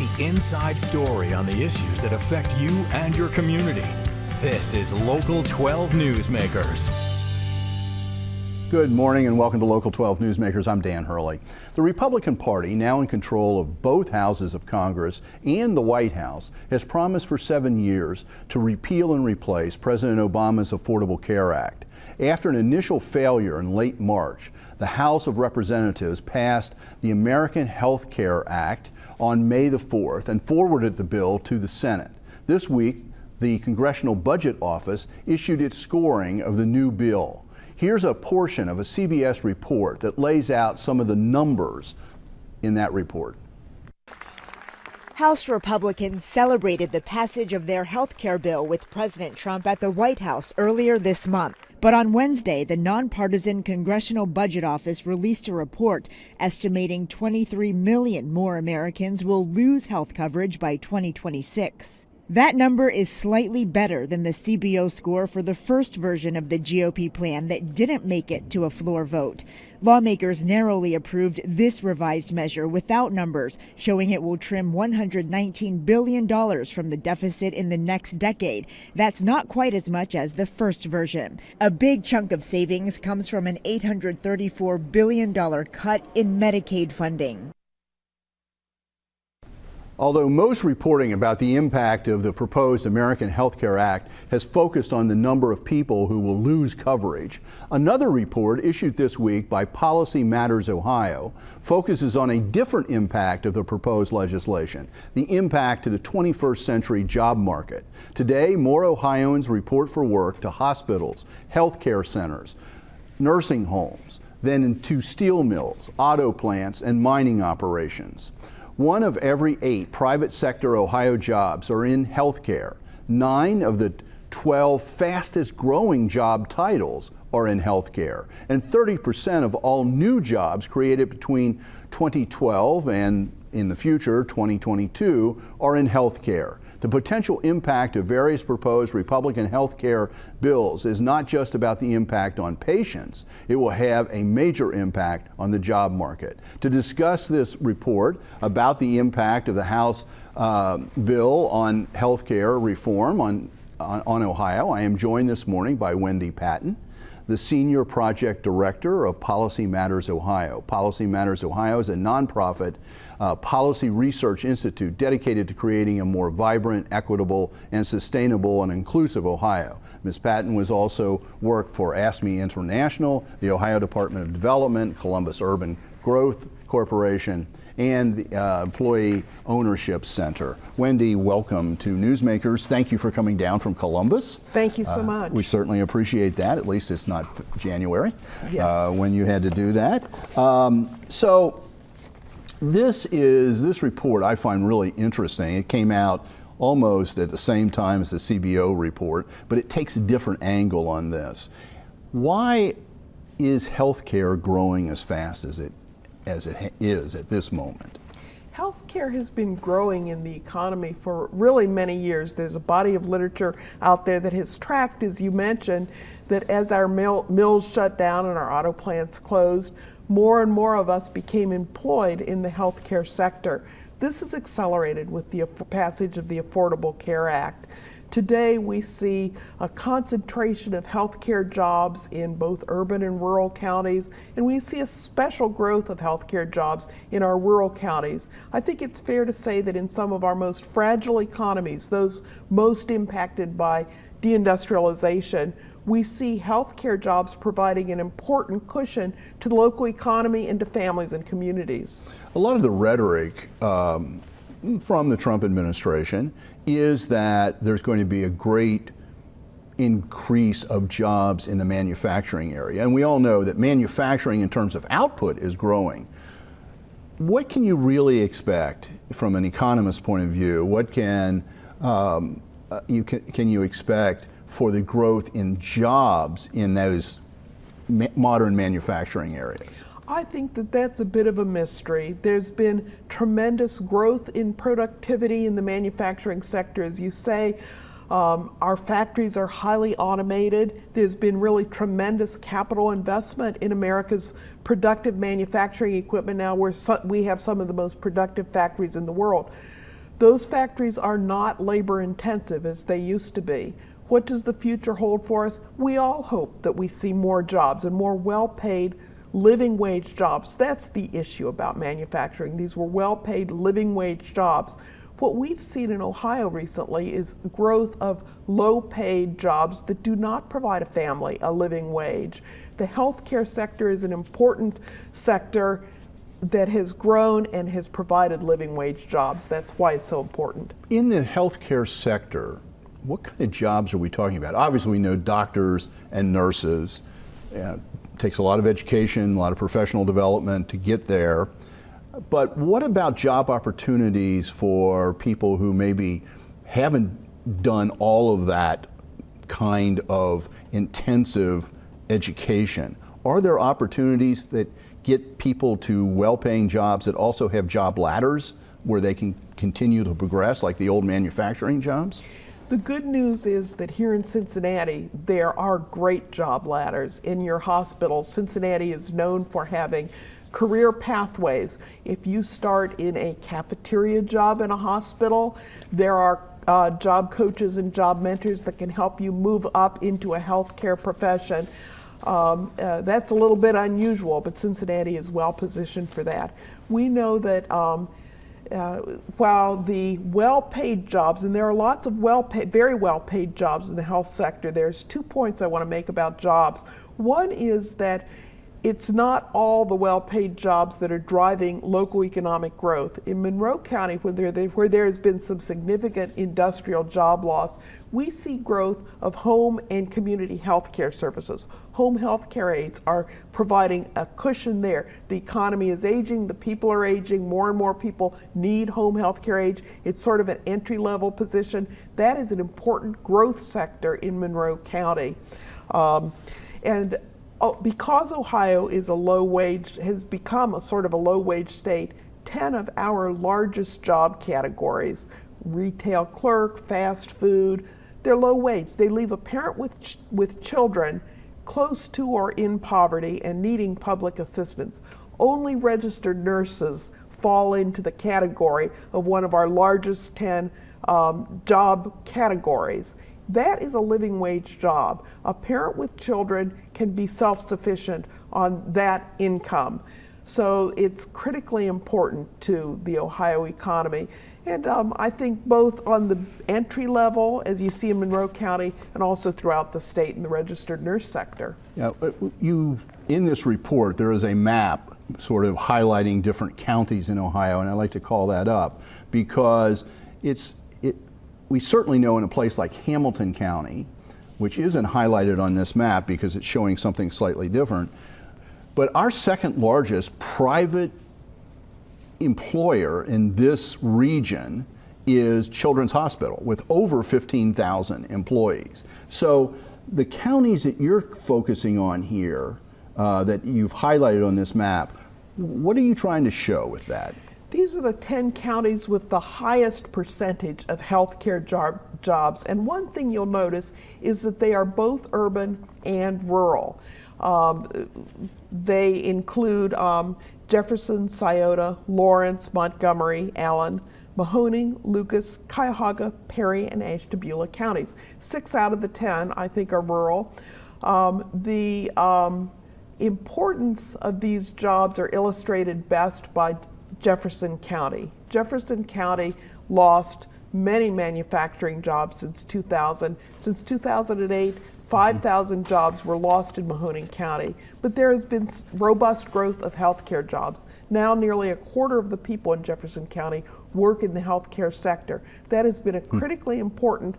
the inside story on the issues that affect you and your community. This is Local 12 Newsmakers. Good morning and welcome to Local 12 Newsmakers. I'm Dan Hurley. The Republican Party, now in control of both houses of Congress and the White House, has promised for 7 years to repeal and replace President Obama's Affordable Care Act. After an initial failure in late March, the House of Representatives passed the American Health Care Act on May the 4th and forwarded the bill to the Senate. This week, the Congressional Budget Office issued its scoring of the new bill. Here's a portion of a CBS report that lays out some of the numbers in that report. House Republicans celebrated the passage of their health care bill with President Trump at the White House earlier this month. But on Wednesday, the nonpartisan Congressional Budget Office released a report estimating 23 million more Americans will lose health coverage by 2026. That number is slightly better than the CBO score for the first version of the GOP plan that didn't make it to a floor vote. Lawmakers narrowly approved this revised measure without numbers, showing it will trim $119 billion from the deficit in the next decade. That's not quite as much as the first version. A big chunk of savings comes from an $834 billion cut in Medicaid funding. Although most reporting about the impact of the proposed American Health Care Act has focused on the number of people who will lose coverage, another report issued this week by Policy Matters Ohio focuses on a different impact of the proposed legislation, the impact to the 21st century job market. Today, more Ohioans report for work to hospitals, health care centers, nursing homes, than to steel mills, auto plants, and mining operations. 1 of every 8 private sector Ohio jobs are in healthcare. 9 of the 12 fastest growing job titles are in healthcare. And 30% of all new jobs created between 2012 and in the future, 2022, are in healthcare. The potential impact of various proposed Republican health care bills is not just about the impact on patients. It will have a major impact on the job market. To discuss this report about the impact of the House bill on health care reform on Ohio, I am joined this morning by Wendy Patton, the Senior Project Director of Policy Matters Ohio. Policy Matters Ohio is a nonprofit policy research institute dedicated to creating a more vibrant, equitable, and sustainable and inclusive Ohio. Ms. Patton was also worked for ASME International, the Ohio Department of Development, Columbus Urban Growth Corporation, and the Employee Ownership Center. Wendy, welcome to Newsmakers. Thank you for coming down from Columbus. Thank you so much. We certainly appreciate that. At least it's not January when you had to do that. So this report I find really interesting. It came out almost at the same time as the CBO report, but it takes a different angle on this. Why is healthcare growing as fast as it is at this moment? Healthcare has been growing in the economy for really many years. There's a body of literature out there that has tracked, as you mentioned, that as our mills shut down and our auto plants closed, more and more of us became employed in the healthcare sector. This has accelerated with the passage of the Affordable Care Act. Today, we see a concentration of healthcare jobs in both urban and rural counties, and we see a special growth of healthcare jobs in our rural counties. I think it's fair to say that in some of our most fragile economies, those most impacted by deindustrialization, we see healthcare jobs providing an important cushion to the local economy and to families and communities. A lot of the rhetoric from the Trump administration is that there's going to be a great increase of jobs in the manufacturing area. And we all know that manufacturing in terms of output is growing. What can you really expect from an economist's point of view? What can you expect for the growth in jobs in those modern manufacturing areas? I think that that's a bit of a mystery. There's been tremendous growth in productivity in the manufacturing sector. As you say, our factories are highly automated. There's been really tremendous capital investment in America's productive manufacturing equipment. Now we have some of the most productive factories in the world. Those factories are not labor intensive as they used to be. What does the future hold for us? We all hope that we see more jobs and more well-paid living wage jobs. That's the issue about manufacturing. These were well-paid living wage jobs. What we've seen in Ohio recently is growth of low-paid jobs that do not provide a family a living wage. The healthcare sector is an important sector that has grown and has provided living wage jobs. That's why it's so important. In the healthcare sector, what kind of jobs are we talking about? Obviously, we know doctors and nurses. It takes a lot of education, a lot of professional development to get there. But what about job opportunities for people who maybe haven't done all of that kind of intensive education? Are there opportunities that get people to well-paying jobs that also have job ladders where they can continue to progress, like the old manufacturing jobs? The good news is that here in Cincinnati, there are great job ladders in your hospital. Cincinnati is known for having career pathways. If you start in a cafeteria job in a hospital, there are job coaches and job mentors that can help you move up into a healthcare profession. That's a little bit unusual, but Cincinnati is well positioned for that. We know that while the well-paid jobs, and there are lots of very well-paid jobs in the health sector, there's 2 points I want to make about jobs. One is that it's not all the well-paid jobs that are driving local economic growth. In Monroe County, where there has been some significant industrial job loss, we see growth of home and community health care services. Home health care aides are providing a cushion there. The economy is aging, the people are aging, more and more people need home health care aides. It's sort of an entry-level position. That is an important growth sector in Monroe County. Because Ohio is has become a sort of a low-wage state, 10 of our largest job categories, retail clerk, fast food, they're low wage. They leave a parent with children close to or in poverty and needing public assistance. Only registered nurses fall into the category of one of our largest 10 job categories. That is a living wage job. A parent with children can be self-sufficient on that income. So it's critically important to the Ohio economy. And I think both on the entry level, as you see in Monroe County, and also throughout the state in the registered nurse sector. Yeah, in this report, there is a map sort of highlighting different counties in Ohio, and I like to call that up because we certainly know in a place like Hamilton County, which isn't highlighted on this map because it's showing something slightly different, but our second largest private employer in this region is Children's Hospital with over 15,000 employees. So the counties that you're focusing on here, that you've highlighted on this map, what are you trying to show with that? These are the 10 counties with the highest percentage of healthcare jobs. And one thing you'll notice is that they are both urban and rural. They include Jefferson, Scioto, Lawrence, Montgomery, Allen, Mahoning, Lucas, Cuyahoga, Perry, and Ashtabula counties. 6 out of the 10, I think, are rural. The importance of these jobs are illustrated best by Jefferson County. Jefferson County lost many manufacturing jobs since 2000. Since 2008, 5,000 jobs were lost in Mahoning County, but there has been robust growth of healthcare jobs. Now nearly a quarter of the people in Jefferson County work in the healthcare sector. That has been a critically important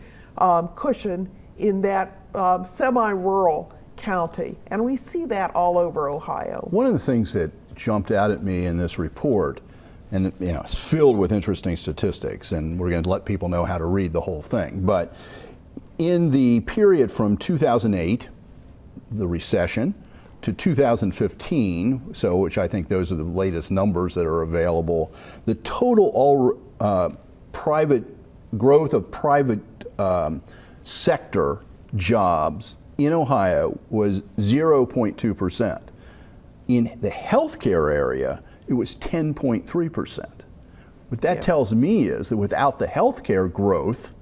cushion in that semi-rural county, and we see that all over Ohio. One of the things that jumped out at me in this report, and it's filled with interesting statistics, and we're going to let people know how to read the whole thing, but in the period from 2008, the recession, to 2015, which I think those are the latest numbers that are available, the total private growth of private sector jobs in Ohio was 0.2%. In the healthcare area, it was 10.3%. What that Yes. tells me is that without the healthcare growth,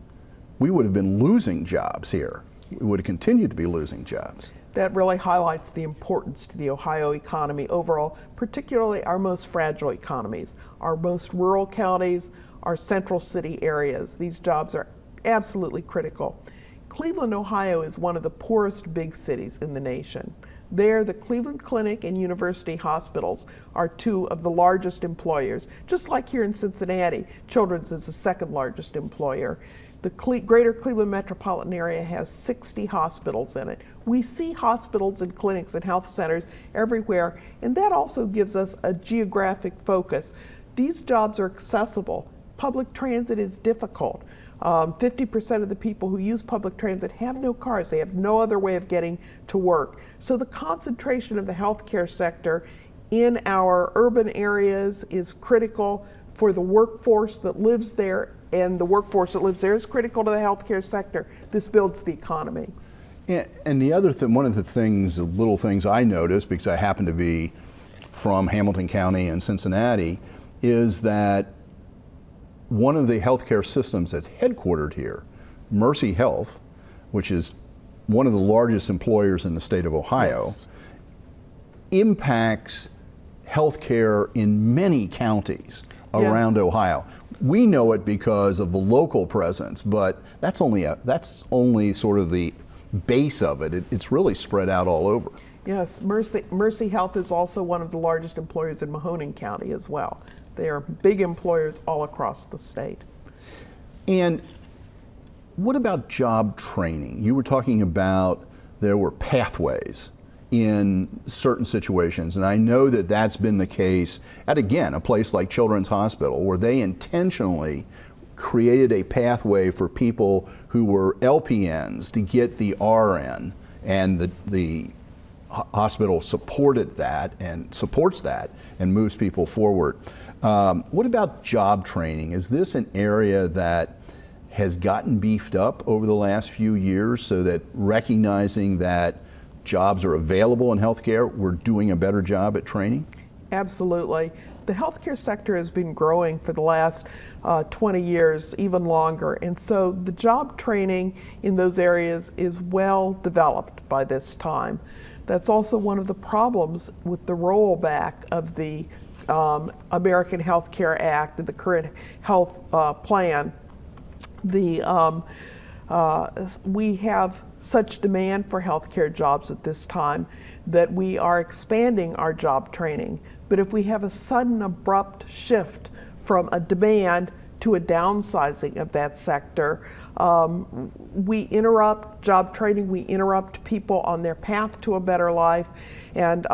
we would have been losing jobs here. We would have continued to be losing jobs. That really highlights the importance to the Ohio economy overall, particularly our most fragile economies, our most rural counties, our central city areas. These jobs are absolutely critical. Cleveland, Ohio is one of the poorest big cities in the nation. There, the Cleveland Clinic and University Hospitals are two of the largest employers. Just like here in Cincinnati, Children's is the second largest employer. The greater Cleveland metropolitan area has 60 hospitals in it. We see hospitals and clinics and health centers everywhere, and that also gives us a geographic focus. These jobs are accessible. Public transit is difficult. 50% of the people who use public transit have no cars. They have no other way of getting to work. So the concentration of the healthcare sector in our urban areas is critical for the workforce that lives there, and the workforce that lives there is critical to the healthcare sector. This builds the economy. And the other thing, one of the little things I noticed, because I happen to be from Hamilton County and Cincinnati, is that one of the healthcare systems that's headquartered here, Mercy Health, which is one of the largest employers in the state of Ohio, Yes. impacts healthcare in many counties around Yes. Ohio. We know it because of the local presence, but that's only sort of the base of it. It's really spread out all over. Yes, Mercy Health is also one of the largest employers in Mahoning County as well. They are big employers all across the state. And what about job training? You were talking about there were pathways in certain situations, and I know that that's been the case at, again, a place like Children's Hospital, where they intentionally created a pathway for people who were LPNs to get the RN, and the hospital supported that and supports that and moves people forward. What about job training? Is this an area that has gotten beefed up over the last few years, so that recognizing that jobs are available in healthcare, we're doing a better job at training? Absolutely. The healthcare sector has been growing for the last 20 years, even longer, and so the job training in those areas is well developed by this time. That's also one of the problems with the rollback of the American Health Care Act and the current health plan. We have such demand for healthcare jobs at this time that we are expanding our job training. But if we have a sudden abrupt shift from a demand to a downsizing of that sector, we interrupt job training, we interrupt people on their path to a better life, and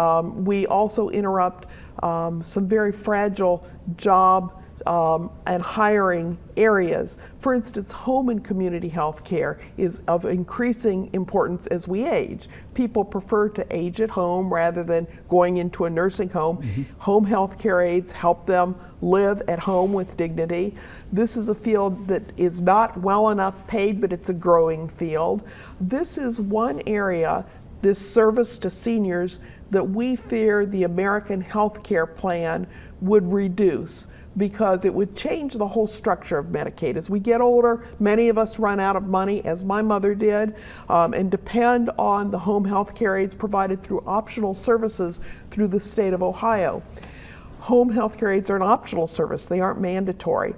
we also interrupt some very fragile job and hiring areas. For instance, home and community health care is of increasing importance as we age. People prefer to age at home rather than going into a nursing home. Mm-hmm. Home health care aides help them live at home with dignity. This is a field that is not well enough paid, but it's a growing field. This is one area, this service to seniors, that we fear the American Health Care Plan would reduce, because it would change the whole structure of Medicaid. As we get older, many of us run out of money, as my mother did, and depend on the home health care aides provided through optional services through the state of Ohio. Home health care aides are an optional service, they aren't mandatory.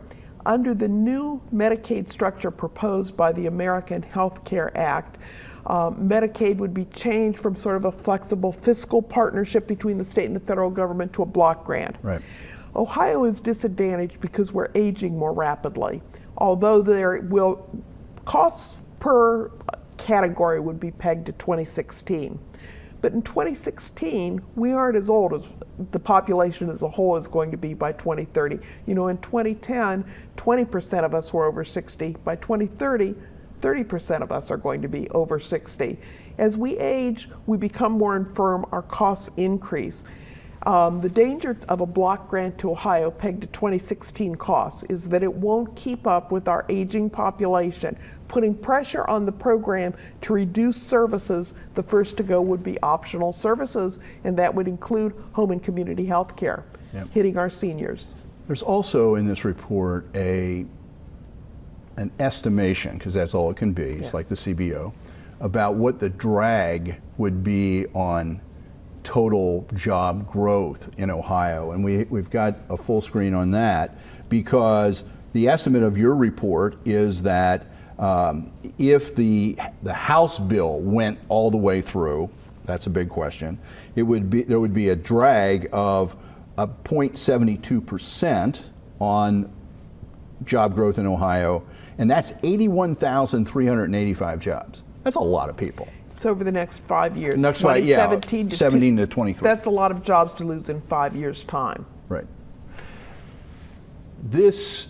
Under the new Medicaid structure proposed by the American Health Care Act, Medicaid would be changed from sort of a flexible fiscal partnership between the state and the federal government to a block grant. Right. Ohio is disadvantaged because we're aging more rapidly, although costs per category would be pegged to 2016. But in 2016, we aren't as old as the population as a whole is going to be by 2030. You know, in 2010, 20% of us were over 60. By 2030, 30% of us are going to be over 60. As we age, we become more infirm, our costs increase. The danger of a block grant to Ohio pegged to 2016 costs is that it won't keep up with our aging population, putting pressure on the program to reduce services. The first to go would be optional services, and that would include home and community health care, hitting our seniors. There's also in this report an estimation, because that's all it can be, it's like the CBO, about what the drag would be on total job growth in Ohio. And we've got a full screen on that, because the estimate of your report is that if the House bill went all the way through, that's a big question, there would be a drag of 0.72% on job growth in Ohio, and that's 81,385 jobs. That's a lot of people. It's over the next 5 years. Next 5, yeah, 17 to 23. That's a lot of jobs to lose in 5 years' time. Right. This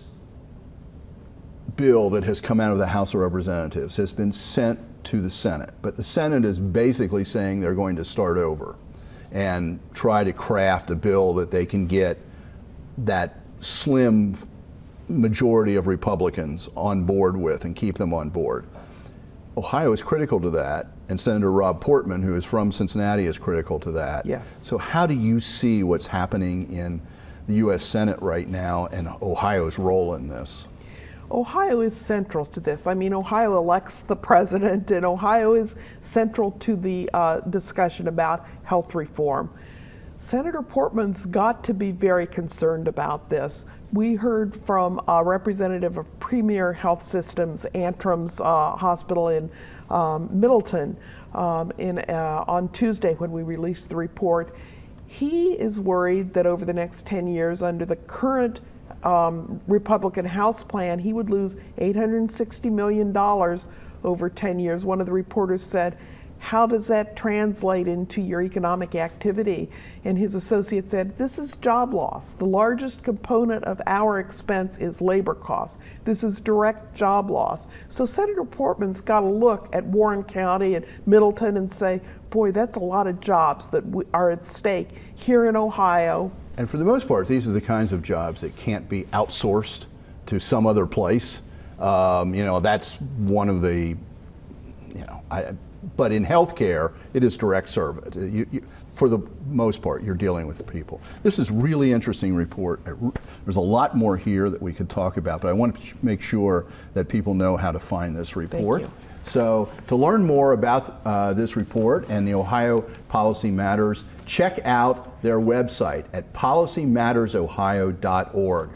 bill that has come out of the House of Representatives has been sent to the Senate, but the Senate is basically saying they're going to start over and try to craft a bill that they can get that slim majority of Republicans on board with and keep them on board. Ohio is critical to that, and Senator Rob Portman, who is from Cincinnati, is critical to that. Yes. So how do you see what's happening in the U.S. Senate right now and Ohio's role in this? Ohio is central to this. I mean, Ohio elects the president, and Ohio is central to the discussion about health reform. Senator Portman's got to be very concerned about this. We heard from a representative of Premier Health Systems, Antrim's hospital in Middleton, on Tuesday when we released the report. He is worried that over the next 10 years, under the current Republican House plan, he would lose $860 million over 10 years. One of the reporters said, how does that translate into your economic activity? And his associate said, this is job loss. The largest component of our expense is labor costs. This is direct job loss. So Senator Portman's got to look at Warren County and Middleton and say, boy, that's a lot of jobs that are at stake here in Ohio. And for the most part, these are the kinds of jobs that can't be outsourced to some other place. That's one of the, but in healthcare, it is direct service. For the most part, you're dealing with the people. This is a really interesting report. There's a lot more here that we could talk about, but I want to make sure that people know how to find this report. Thank you. So to learn more about this report and the Ohio Policy Matters, check out their website at policymattersohio.org.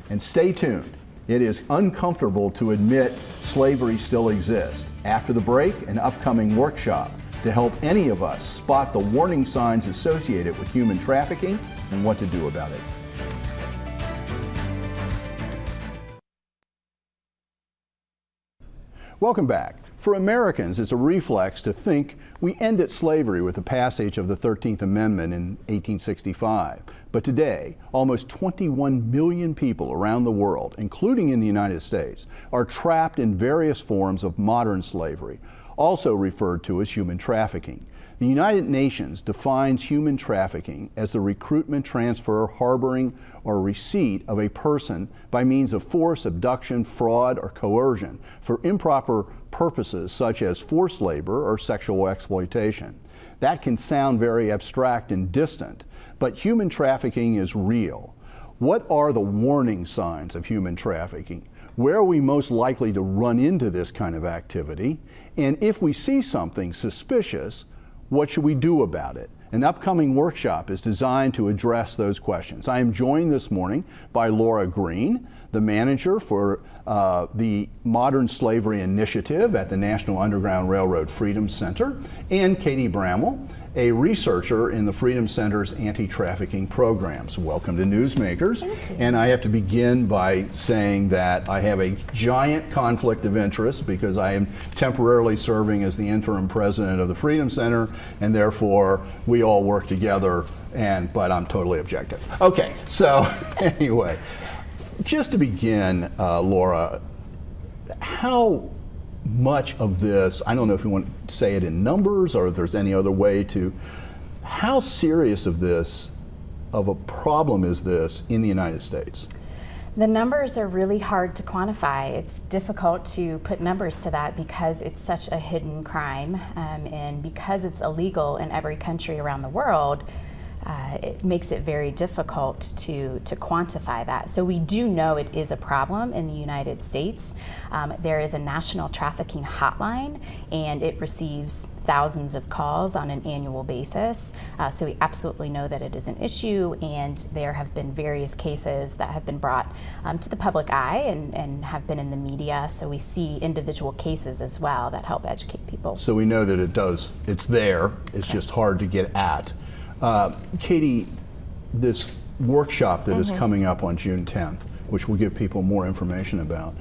And stay tuned. It is uncomfortable to admit slavery still exists. After the break, an upcoming workshop to help any of us spot the warning signs associated with human trafficking and what to do about it. Welcome back. For Americans, it's a reflex to think we ended slavery with the passage of the 13th Amendment in 1865. But today, almost 21 million people around the world, including in the United States, are trapped in various forms of modern slavery, also referred to as human trafficking. The United Nations defines human trafficking as the recruitment, transfer, harboring, or receipt of a person by means of force, abduction, fraud, or coercion for improper purposes such as forced labor or sexual exploitation. That can sound very abstract and distant, but human trafficking is real. What are the warning signs of human trafficking? Where are we most likely to run into this kind of activity? And if we see something suspicious, what should we do about it? An upcoming workshop is designed to address those questions. I am joined this morning by Lara Green, the manager for the Modern Slavery Initiative at the National Underground Railroad Freedom Center, and Katie Bramell, a researcher in the Freedom Center's anti-trafficking programs. Welcome to Newsmakers. And I have to begin by saying that I have a giant conflict of interest because I am temporarily serving as the interim president of the Freedom Center, and therefore we all work together, but I'm totally objective. Okay, so anyway, just to begin, Lara, how much of this, I don't know if you want to say it in numbers or if there's any other way to, how serious of a problem is this in the United States? The numbers are really hard to quantify. It's difficult to put numbers to that because it's such a hidden crime, and because it's illegal in every country around the world, it makes it very difficult to quantify that. So we do know it is a problem in the United States. There is a national trafficking hotline, and it receives thousands of calls on an annual basis. So we absolutely know that it is an issue, and there have been various cases that have been brought to the public eye and have been in the media. So we see individual cases as well that help educate people. So we know that it's there, it's just hard to get at. Katie, this workshop that is coming up on June 10th, which we'll give people more information about,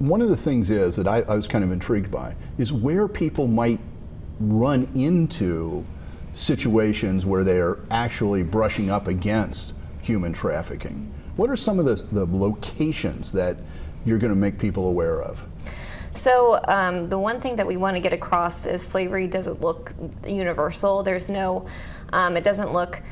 one of the things is that I was kind of intrigued by is where people might run into situations where they are actually brushing up against human trafficking. What are some of the locations that you're going to make people aware of? So the one thing that we want to get across is slavery doesn't look universal. There's no, it doesn't look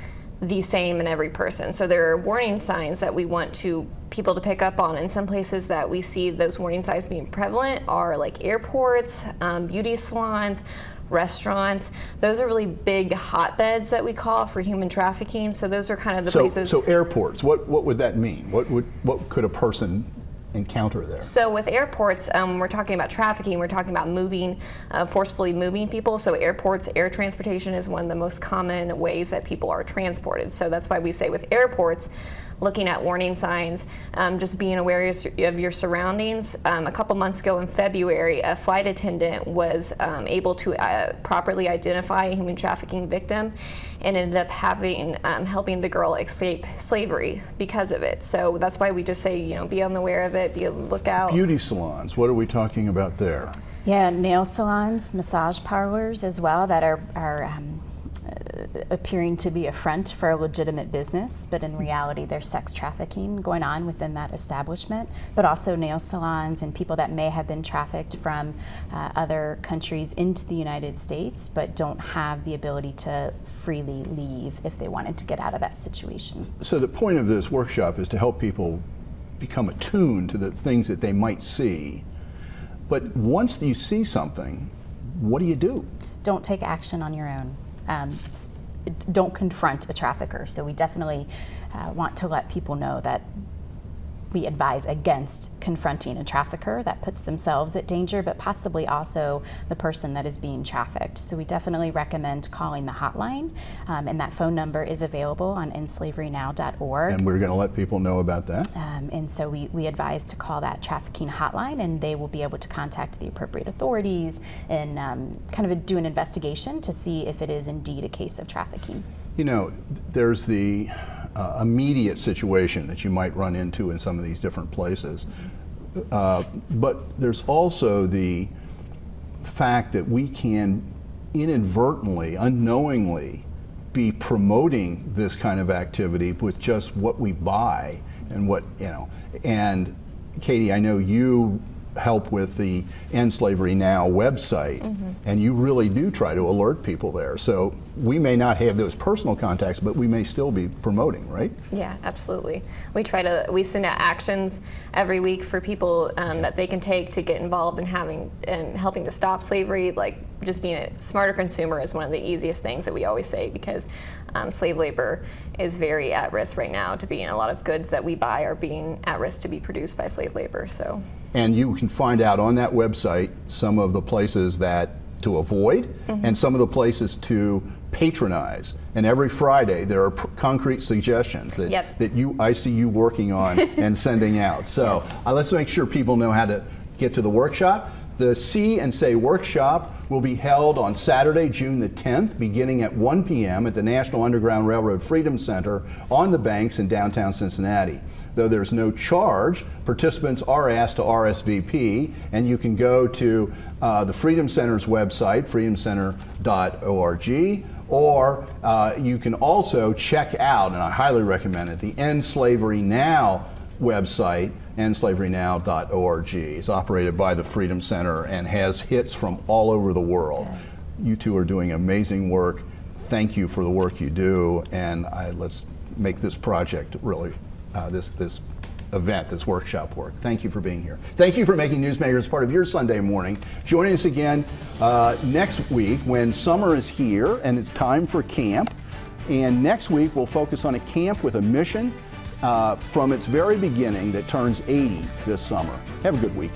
the same in every person. So there are warning signs that we want people to pick up on. And some places that we see those warning signs being prevalent are like airports, beauty salons, restaurants. Those are really big hotbeds that we call for human trafficking. So those are kind of the places. So airports, what would that mean? What could a person encounter there? So with airports, we're talking about trafficking, we're talking about moving, forcefully moving people. So airports, air transportation is one of the most common ways that people are transported. So that's why we say with airports, looking at warning signs, just being aware of your surroundings. A couple months ago in February, a flight attendant was able to properly identify a human trafficking victim and ended up helping the girl escape slavery because of it. So that's why we just say, be aware of it, be on the lookout. Beauty salons, what are we talking about there? Yeah, nail salons, massage parlors as well that are appearing to be a front for a legitimate business, but in reality there's sex trafficking going on within that establishment, but also nail salons and people that may have been trafficked from other countries into the United States but don't have the ability to freely leave if they wanted to get out of that situation. So the point of this workshop is to help people become attuned to the things that they might see. But once you see something, what do? Don't take action on your own. Don't confront a trafficker. So we definitely want to let people know that we advise against confronting a trafficker that puts themselves at danger, but possibly also the person that is being trafficked. So we definitely recommend calling the hotline, and that phone number is available on endslaverynow.org. And we're going to let people know about that. And so we advise to call that trafficking hotline, and they will be able to contact the appropriate authorities and kind of do an investigation to see if it is indeed a case of trafficking. There's the immediate situation that you might run into in some of these different places. But there's also the fact that we can inadvertently, unknowingly, be promoting this kind of activity with just what we buy and And Katie, I know you help with the End Slavery Now website, and you really do try to alert people there. So we may not have those personal contacts, but we may still be promoting, right? Yeah, absolutely. We send out actions every week for people that they can take to get involved in helping to stop slavery. Like just being a smarter consumer is one of the easiest things that we always say, because slave labor is very at risk right now. A lot of goods that we buy are being at risk to be produced by slave labor. So. And you can find out on that website some of the places to avoid and some of the places to patronize. And every Friday there are concrete suggestions that I see you working on and sending out. So let's make sure people know how to get to the workshop. The See and Say workshop will be held on Saturday, June the 10th, beginning at 1 p.m. at the National Underground Railroad Freedom Center on the Banks in downtown Cincinnati. Though there's no charge, participants are asked to RSVP, and you can go to the Freedom Center's website, freedomcenter.org, or you can also check out, and I highly recommend it, the End Slavery Now website, endslaverynow.org. It's operated by the Freedom Center and has hits from all over the world. Yes. You two are doing amazing work. Thank you for the work you do, and let's make this project really, this event, this workshop work. Thank you for being here. Thank you for making Newsmakers part of your Sunday morning. Joining us again next week when summer is here and it's time for camp. And next week we'll focus on a camp with a mission from its very beginning that turns 80 this summer. Have a good week.